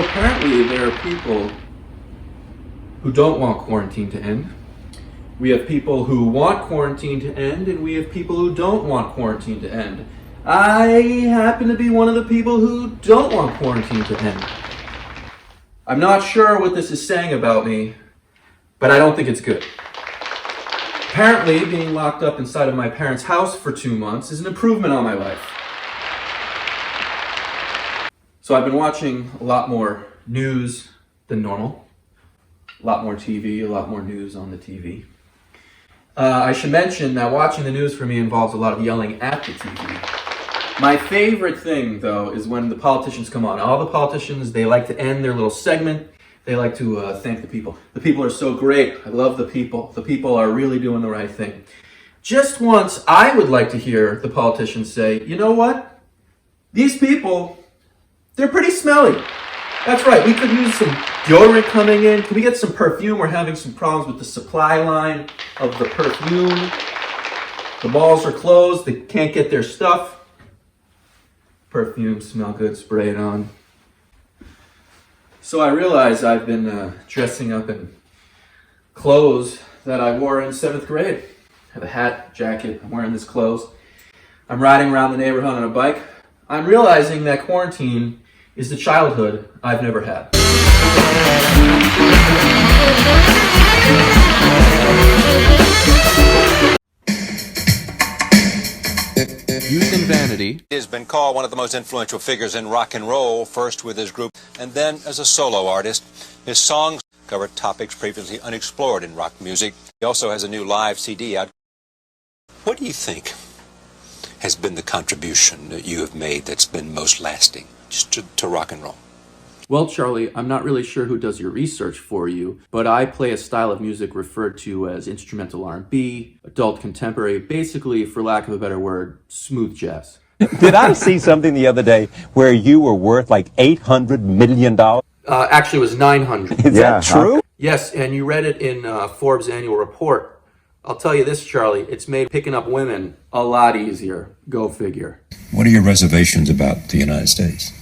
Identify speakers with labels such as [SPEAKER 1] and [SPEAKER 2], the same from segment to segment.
[SPEAKER 1] apparently there are people who don't want quarantine to end. We have people who want quarantine to end, and we have people who don't want quarantine to end. I happen to be one of the people who don't want quarantine to end. I'm not sure what this is saying about me, but I don't think it's good. Apparently, being locked up inside of my parents' house for 2 months is an improvement on my life. So I've been watching a lot more news than normal. A lot more TV, a lot more news on the TV. I should mention that watching the news for me involves a lot of yelling at the TV. My favorite thing, though, is when the politicians come on. All the politicians, they like to end their little segment. They like to thank the people. The people are so great. I love the people. The people are really doing the right thing. Just once, I would like to hear the politicians say, you know what? These people, they're pretty smelly. That's right, we could use some deodorant coming in. Can we get some perfume? We're having some problems with the supply line of the perfume. The malls are closed. They can't get their stuff. Perfume, smell good, spray it on. So I realize I've been dressing up in clothes that I wore in 7th grade. I have a hat, jacket, I'm wearing this clothes. I'm riding around the neighborhood on a bike. I'm realizing that quarantine is the childhood I've never had. Youth and Vanity.
[SPEAKER 2] He has been called one of the most influential figures in rock and roll, first with his group and then as a solo artist. His songs cover topics previously unexplored in rock music. He also has a new live CD out. What do you think has been the contribution that you have made that's been most lasting just to rock and roll?
[SPEAKER 1] Well, Charlie, I'm not really sure who does your research for you, but I play a style of music referred to as instrumental R&B, adult contemporary, basically, for lack of a better word, smooth jazz.
[SPEAKER 3] Did I see something the other day where you were worth like $800 million?
[SPEAKER 1] Actually, it was 900.
[SPEAKER 3] Is that true?
[SPEAKER 1] Yes, and you read it in Forbes' annual report. I'll tell you this, Charlie, it's made picking up women a lot easier. Go figure.
[SPEAKER 2] What are your reservations about the United States?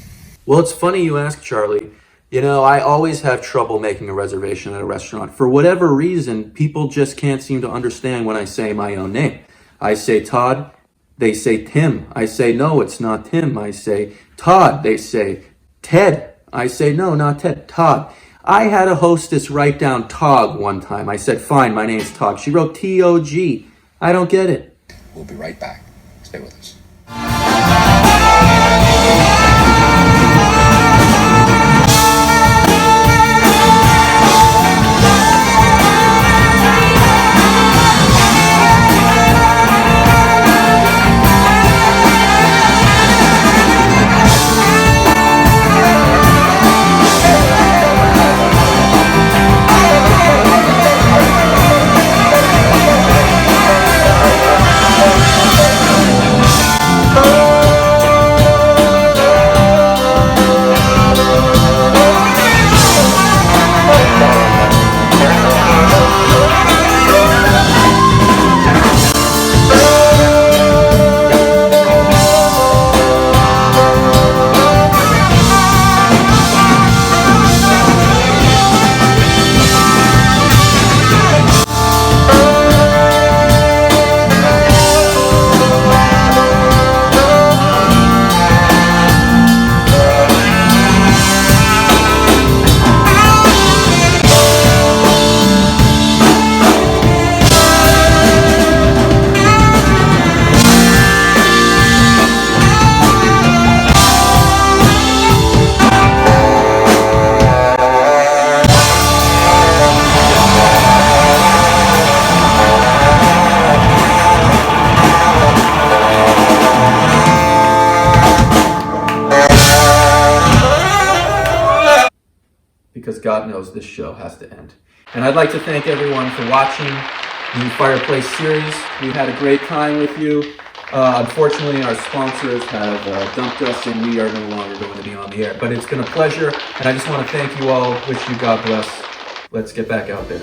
[SPEAKER 1] Well, it's funny you ask, Charlie. You know, I always have trouble making a reservation at a restaurant. For whatever reason, people just can't seem to understand when I say my own name. I say Todd, they say Tim. I say, no, it's not Tim. I say Todd, they say Ted. I say, no, not Ted, Todd. I had a hostess write down Tog one time. I said, fine, my name's Tog. She wrote T-O-G. I don't get it.
[SPEAKER 2] We'll be right back. Stay with us.
[SPEAKER 1] Because God knows this show has to end. And I'd like to thank everyone for watching the Fireplace series. We've had a great time with you. Unfortunately, our sponsors have dumped us and we are no longer going to be on the air. But it's been a pleasure, and I just want to thank you all. Wish you God bless. Let's get back out there.